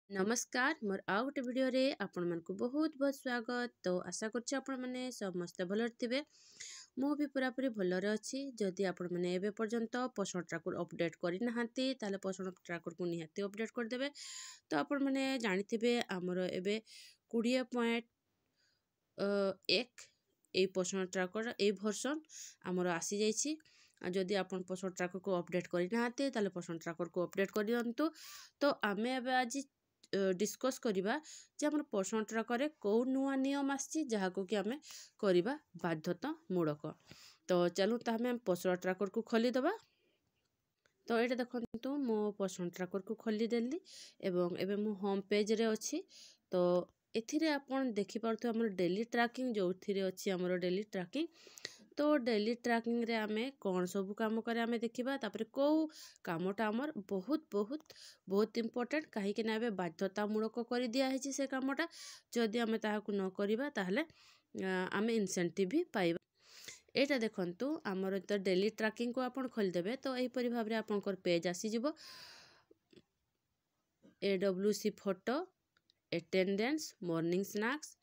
नमस्कार मोर आउ गोटे भिडियो रे आपण मानकु बहुत बहुत स्वागत। तो आशा करछि आपण माने समस्त भलर थिबे। मु भी पूरा पूरी भलर अछि। जदि आपण माने एबे पर्यंत पोषण ट्रैकर अपडेट करि नहांती ताले पोषण ट्रैकर को निहाती अपडेट कर देबे। तो आपण माने जानिथिबे हमर एबे 20.1 ए पोषण ट्रैकर ए वर्जन हमर आसी जाइछि। जदि आपण पोषण ट्रैकर को अपडेट करि नहांती ताले पोषण ट्रैकर को अपडेट करि दियंतु। तो आमे एबे आज डिस्कस करिबा जे हमर पोषण ट्रैकर को नुआ नियम आछि जहाको कि आमे करिबा बाध्यतामूलक। तो चलू तामे पोषण ट्रैकर को खोली दबा। तो एटा देखंतु मो पोषण ट्रैकर को खोली देली एवं एबे मु होम पेज रे अछि। तो एथिरे आपण देखि पारथु हमर डेली ट्रैकिंग जो थिरे अछि हमर डेली ट्रैकिंग। तो डेली ट्रैकिंग रे आमे कौन सब काम करे आमे देखिबा। तापर को कामटा हमर बहुत बहुत बहुत इंपोर्टेंट कहीं के नाबे बाध्यतामूलक करि दिया हेछि से कामटा। जदि आमे ताहाकु न करिबा ताहले आमे इंसेंटिव भी पाइबा। एटा देखंतु हमर तो डेली ट्रैकिंग को आपण खोल देबे। तो एही परि भाबरे आपनकर पेज आसी जिवो। AWC photo, attendance, morning snacks,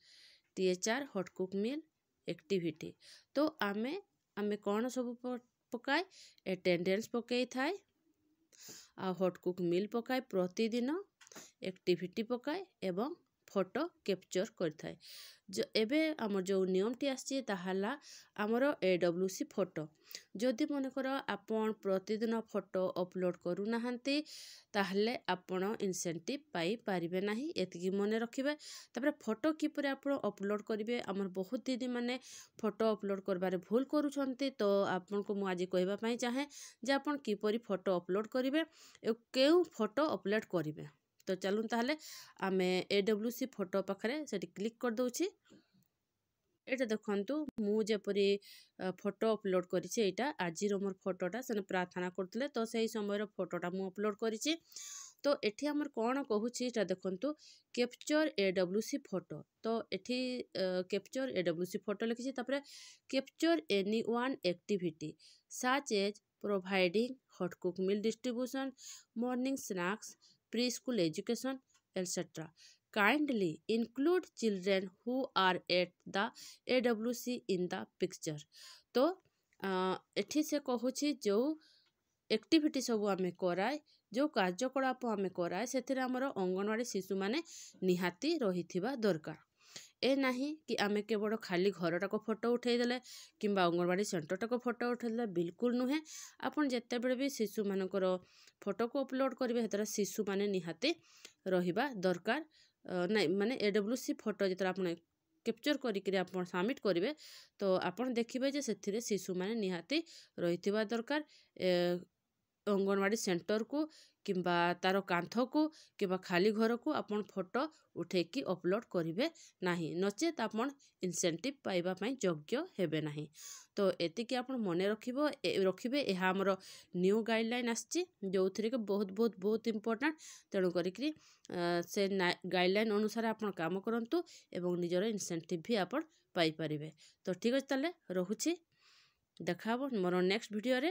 THR hot cook meal, activity. तो आमे कौन सब पकाए अटेंडेंस पकई थाए आ हॉट कुक मील पकाए प्रतिदिन, एक्टिविटी पकाए एवं फोटो कैप्चर करथाए। जो एबे हमर जो नियमटी आछि ताहाला हमर AWC फोटो। जदि मन कर आपण प्रतिदिन फोटो अपलोड करू नहांती ताहले आपण इंसेंटिव पाई पारिबे नाही। एतिकी मने रखिबे। तापर फोटो किपरि आपण अपलोड करिवे हमर बहुत दीदी माने फोटो अपलोड करबारे भूल करूछंती। तो आपण को मु आज कहबा पई चाहे जे आपण किपरि फोटो अपलोड करिवे ए केउ फोटो अपलोड करिवे। तो चलू ताहले आमे AWC फोटो पाखरे सेठी क्लिक कर दउछि। एटा देखंतु मु जेपरि फोटो अपलोड करिछि एटा आजि रो मोर फोटोटा सेने प्रार्थना करथले। तो सेही समय रो फोटोटा मु अपलोड करिछि। तो एठी हमर कोन कहूछि एटा देखंतु कैप्चर AWC फोटो। तो एठी कैप्चर AWC फोटो लिखिछि। तापर capture any one activity such as providing hot cook meal distribution, morning snacks, pre school education etc. Kindly include children who are at the AWC in the picture. तो एठी से कहूछि जो activity सब आमे कराए जो कार्यकलाप आमे कराए सेथिरे हमर अंगनवाड़ी शिशु माने निहाती रहिथिबा दरकार। ए नाही कि आमे केवल खाली घरटा को फोटो उठेई देले किंबा अंगनवाड़ी सेंटरटा को फोटो उठेई देले बिल्कुल नुहे। आपण जेते बेले भी शिशु मानकर फोटो को अपलोड करिवे हेतरा शिशु माने निहाती रहिबा दरकार। नाही माने AWC फोटो जेतरा आपण कैप्चर करिकरी आपण सबमिट करिवे तो आपण देखिबे जे सेथिरे शिशु माने निहाती रहिथिबा दरकार। अंगनवाड़ी सेंटर को किंबा तारो कांथ को किंबा खाली घर को आपण फोटो उठेकी अपलोड करिवे नाही नचेत आपण इंसेंटिव पाइबा पई योग्य हेबे नाही। तो एतिकी आपण मने रखिबे एहा हमर न्यू गाइडलाइन आछि जोथिरे के बहुत बहुत बहुत इंपोर्टेंट। तेणु करिकरी से गाइडलाइन अनुसार आपण काम करंतु एवं निजर इंसेंटिव भी आपण पाई परिबे। तो ठीक अछि ताले रहुछि देखाबो मोर नेक्स्ट वीडियो रे।